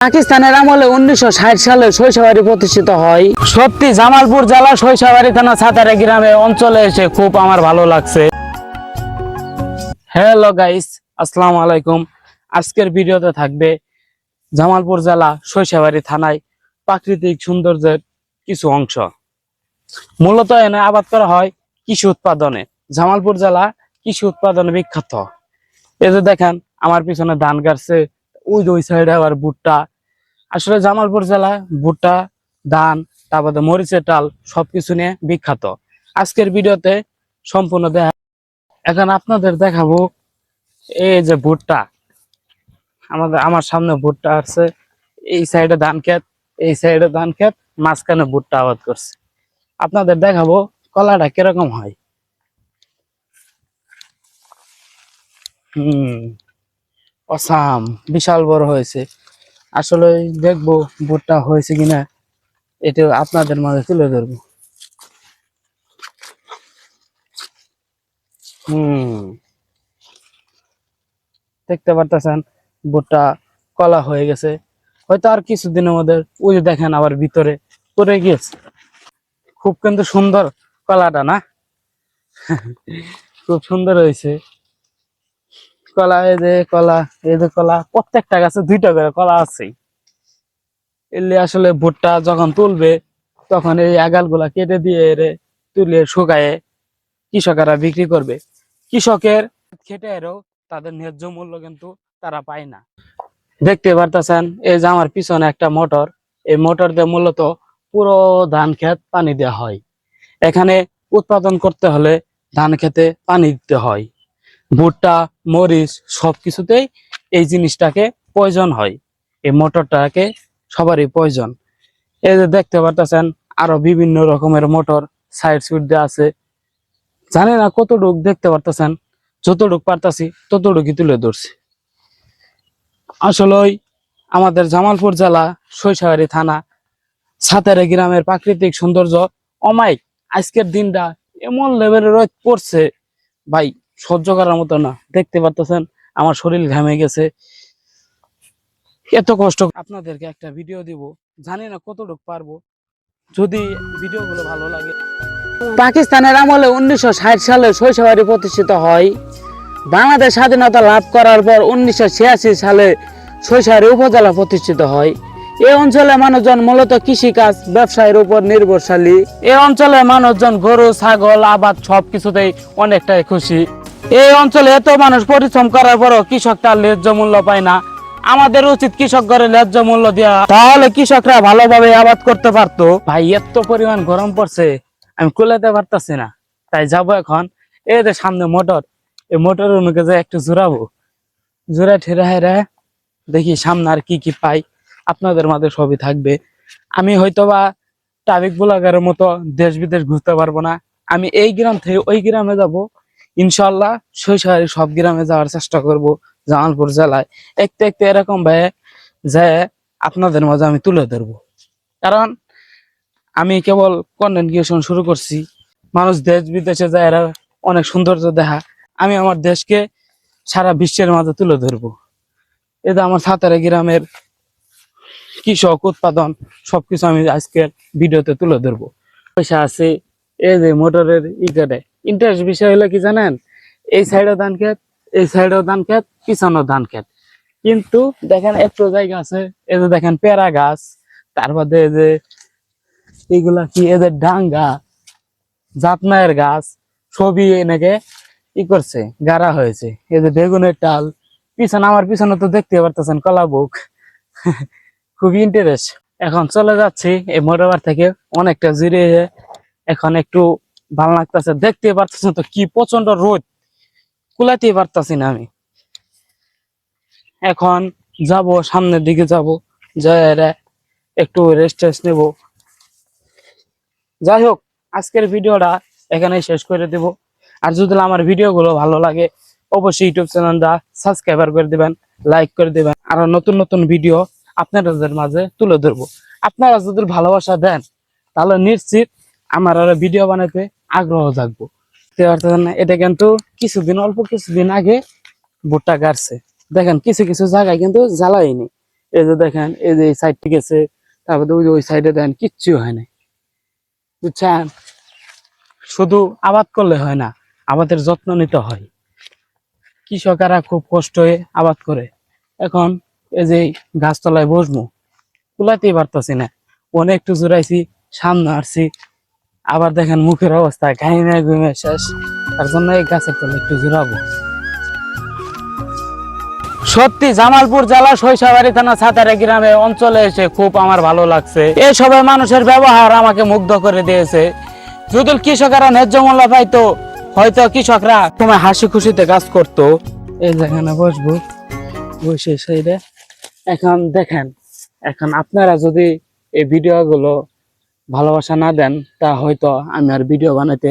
পাকিস্তানের আমলে 1960 সালে সরিষাবাড়ি প্রতিষ্ঠিত হয়। সত্যি জামালপুর জেলা সরিষাবাড়ি থানা সাতারা গ্রামে অঞ্চলে এসে খুব আমার ভালো লাগছে। হ্যালো গাইস, আসসালামু আলাইকুম। আজকের ভিডিওতে থাকবে জামালপুর জেলা সরিষাবাড়ি থানায় প্রাকৃতিক সৌন্দর্যের কিছু অংশ। মূলত এনে আবাদ করা হয় কৃষি উৎপাদনে। জামালপুর জেলা কৃষি উৎপাদনে বিখ্যাত। এই যে দেখেন আমার পিছনে ধান গাড়ছে, ওই সাইডে আবার ভুট্টা। আসলে জামালপুর জেলা ভুট্টা, ধান, তারপরে মরিচের ডাল সবকিছু নিয়ে বিখ্যাত। আজকের ভিডিওতে সম্পূর্ণ দেখা। এখন আপনাদের দেখাবো এই যে ভুট্টা, আমার সামনে ভুট্টা আছে, এই সাইডে ধান ক্ষেত, এই সাইডে ধান ক্ষেত, মাঝখানে ভুট্টা আবাদ করছে। আপনাদের দেখাবো কলাটা কিরকম হয়। অসাম, বিশাল বড় হয়েছে। আসলে দেখবো ভুট্টা হয়েছে কিনা, এটা আপনাদের মাঝে তুলে ধরবো। দেখতে পারতেছেন ভুট্টা কলা হয়ে গেছে। হয়তো আর কিছুদিনের মধ্যে ওই যে দেখেন আবার ভিতরে পড়ে গিয়েছে। খুব কিন্তু সুন্দর কলাটা, না? খুব সুন্দর হয়েছে কলা। এই যে কলা, এই যে কলা, প্রত্যেকটা গাছে দুইটা করে কলা আছে। এলে আসলে ভুট্টা যখন তুলবে তখন এই আগাল গুলা কেটে দিয়ে তুলে শুকায়ে কৃষকেরা বিক্রি করবে। কৃষকের খেটে এরও তাদের ন্যায্য মূল্য কিন্তু তারা পায় না। দেখতে পারতেছেন এই যে আমার পিছনে একটা মোটর, এই মোটর দিয়ে মূলত পুরো ধান ক্ষেত পানি দেওয়া হয়। এখানে উৎপাদন করতে হলে ধান খেতে পানি দিতে হয়। ভুট্টা, মরিচ সবকিছুতেই এই জিনিসটাকে প্রয়োজন হয়। এই মোটরটাকে সবারই প্রয়োজন। এই যে দেখতে পারতেছেন আরো বিভিন্ন রকমের মোটর সাইড সুইড দেওয়া আছে। জানি না কতটুক দেখতে পারতেছেন, যতটুক পারতাছি ততটুকুই তুলে ধরছি। আসলে আমাদের জামালপুর জেলা সরিষাবাড়ি থানা সাতারা গ্রামের প্রাকৃতিক সৌন্দর্য অমায়িক। আজকের দিনটা এমন লেভেলের রোদ পড়ছে ভাই, সহ্য করার মতো না। দেখতে পারতেছেন আমার শরীর ঘামে গেছে, এত কষ্ট। আপনাদেরকে একটা ভিডিও দিব, জানি না কতটুকু পারবো। যদি ভিডিওগুলো ভালো লাগে। পাকিস্তানের আমলে 1960 সালে সরিষাবাড়ি প্রতিষ্ঠিত হয়। বাংলাদেশ স্বাধীনতা লাভ করার পর 1986 সালে সরিষাবাড়ি উপজেলা প্রতিষ্ঠিত হয়। এই অঞ্চলে মানুষজন মূলত কৃষিকাজ, ব্যবসায়ের উপর নির্ভরশীল। এই অঞ্চলে মানুষজন গরু, ছাগল, আবাদ সবকিছুতেই অনেকটাই খুশি। এই অঞ্চলে এত মানুষ পরিশ্রম করার পরও কৃষক তার ন্যায্য মূল্য পায় না। আমাদের উচিত কৃষকদের ন্যায্য মূল্য দেওয়া, তাহলে কৃষকরা ভালোভাবে আবাদ করতে পারতো। ভাই এত পরিমাণ গরম পড়ছে, আমি কুলাতে পারতাছি না, তাই যাবো এখন এই যে সামনে মোটর, এই মোটরের মুখে যে একটু জোরাবো, জোরা ঠেরা হেরা দেখি সামনে আর কি কি পাই। আপনাদের মাঝে সবই থাকবে। আমি হয়তোবা ট্রাফিক ব্লগারের মতো দেশ বিদেশ ঘুরতে পারবো না। আমি এই গ্রাম থেকে ওই গ্রামে যাব, ইনশাল্লাহ সরিষাবাড়ি সব গ্রামে যাওয়ার চেষ্টা করব। জামালপুর জেলায় একটু একটু এরকম ভাবে যে আপনাদের মাঝে আমি তুলে ধরবো। কারণ আমি কেবল কন্টেন্ট ক্রিয়েশন শুরু করছি, মানুষ দেশ বিদেশে যায় এরা অনেক সৌন্দর্য দেখা, আমি আমার দেশকে সারা বিশ্বের মাঝে তুলে ধরবো। এটা আমার সাতারা গ্রামের কৃষক উৎপাদন সবকিছু আমি আজকের ভিডিওতে তুলে ধরবো। পয়সা আছে এই যে মোটরের ইটাতে। ইন্টারেস্ট বিষয় হলো কি জানেন, এই সাইডেও ধান ক্ষেত, এই সাইডেও ধান ক্ষেত, পিছনেও ধান ক্ষেত, কিন্তু দেখেন একটু জায়গা আছে। এই যে দেখেন পেয়ারা গাছ, তার বাদে এই যে এগুলা কি, এদের ডাঙ্গা, জাতনায়ের গাছ সবই এনেকে ই করছে, গাড়া হয়েছে। এই যে বেগুনের টাল পিছনে, আমার পিছনে তো দেখতে পারতেছেন কলা বুক। খুবই ইন্টারেস্ট। এখন চলে যাচ্ছি এই মোটরবার থেকে অনেকটা জিরে, এখন একটু ভালো লাগতেছে। দেখতে পারতেছেন তো কি প্রচন্ড রোদ, কুলাতে পারতাছি না আমি। এখন যাব সামনের দিকে, যাব যাই একটু রেস্ট টেস্ট নেবো। যাই হোক, আজকের ভিডিওটা এখানে শেষ করে দেব। আর যদি আমার ভিডিওগুলো ভালো লাগে অবশ্যই ইউটিউব চ্যানেলটা সাবস্ক্রাইবার করে দিবেন, লাইক করে দিবেন। আরো নতুন নতুন ভিডিও আপনাদের মাঝে তুলে ধরবো। আপনারা যদি ভালোবাসা দেন তাহলে নিশ্চিত আমার আরো ভিডিও বানাতে আগ্রহ থাকবো। এটা কিন্তু অল্প কিছুদিন আগে ভুট্টা গাড়ছে। দেখেন কিছু কিছু জায়গায় কিন্তু জ্বালাইনি, এই যে দেখেন, এই যে এই সাইড থেকে গেছে, তারপরে ওই যে ওই সাইডে দেখেন কিচ্ছু হয় নাই, বুঝছেন? শুধু আবাদ করলে হয় না, আবাদের যত্ন নিতে হয়। কৃষকেরা খুব কষ্ট হয়ে আবাদ করে। এখন এই যে গাছতলায় বসবো, কুলাতেই পারতাছি না, অনেক একটু জোরাইছি, সামনে আসছি, আবার দেখেন মুখের অবস্থা ঘাইমে ঘুমে শেষ। তার জন্য এই গাছের তলে একটু জোরাবো। সত্যি জামালপুর জেলা সরিষাবাড়ি থানা ছাতারা গ্রামে অঞ্চলে এসে খুব আমার ভালো লাগছে। এই সবাই মানুষের ব্যবহার আমাকে মুগ্ধ করে দিয়েছে। যদি কৃষকেরা ন্যায্য মূল্য পাইতো, হয়তো কৃষকরা তোমায় হাসি খুশিতে কাজ করতো। এই যেখানে বসবো, বসে সেইটা। এখন দেখেন, এখন আপনারা যদি এই ভিডিও গুলো ভালোবাসা না দেন, তা হয়তো আমি আর ভিডিও বানাতে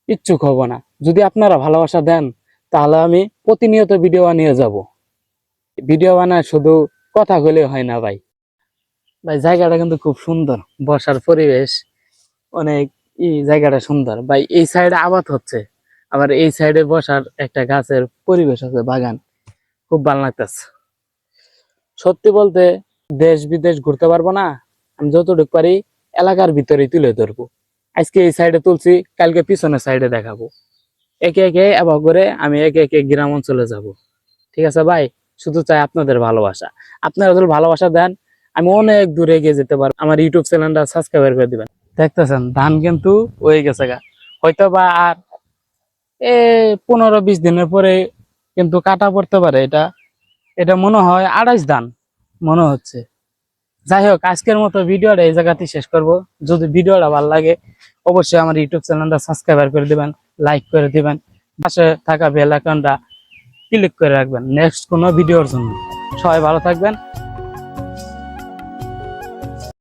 ইচ্ছুক হব না। যদি আপনারা ভালোবাসা দেন, তাহলে আমি প্রতিনিয়ত ভিডিও বানিয়ে যাব। ভিডিও বানায় শুধু কথা বলে হয় না ভাই। ভাই জায়গাটা কিন্তু খুব সুন্দর, বসার পরিবেশ অনেক, জায়গাটা সুন্দর ভাই। এই সাইডে আবাদ হচ্ছে, আবার এই সাইডে বসার একটা গাছের পরিবেশ আছে, বাগান, খুব ভালো লাগতেছে। সত্যি বলতে দেশ বিদেশ ঘুরতে পারবো না, আমি যতটুকু পারি এলাকার ভিতরেই তুলে ধরবো। আজকে এই সাইডে তুলছি, কালকে পিছনের সাইডে দেখাবো। একে একে এবার করে আমি একে একে গ্রাম অঞ্চলে যাব। ঠিক আছে ভাই, শুধু চাই আপনাদের ভালোবাসা। আপনারা যদি ভালোবাসা দেন, আমি অনেক দূরে এগিয়ে যেতে পারবো। আমার ইউটিউব চ্যানেলটা সাবস্ক্রাইব করে দিবেন। দেখতেছেন ধান কিন্তু হয়ে গেছে গা, হয়তো বা আর 15-20 দিনের পরে কিন্তু কাটা পড়তে পারে। এটা এটা মনে হয় 28 ধান মনে হচ্ছে। যাই হোক, আজকের মতো ভিডিওটা এই জায়গাতেই শেষ করব। যদি ভিডিওটা ভালো লাগে, অবশ্যই আমার ইউটিউব চ্যানেলটা সাবস্ক্রাইব করে দিবেন, লাইক করে দিবেন, পাশে থাকা বেল আইকনটা ক্লিক করে রাখবেন নেক্সট কোনো ভিডিওর জন্য। সবাই ভালো থাকবেন।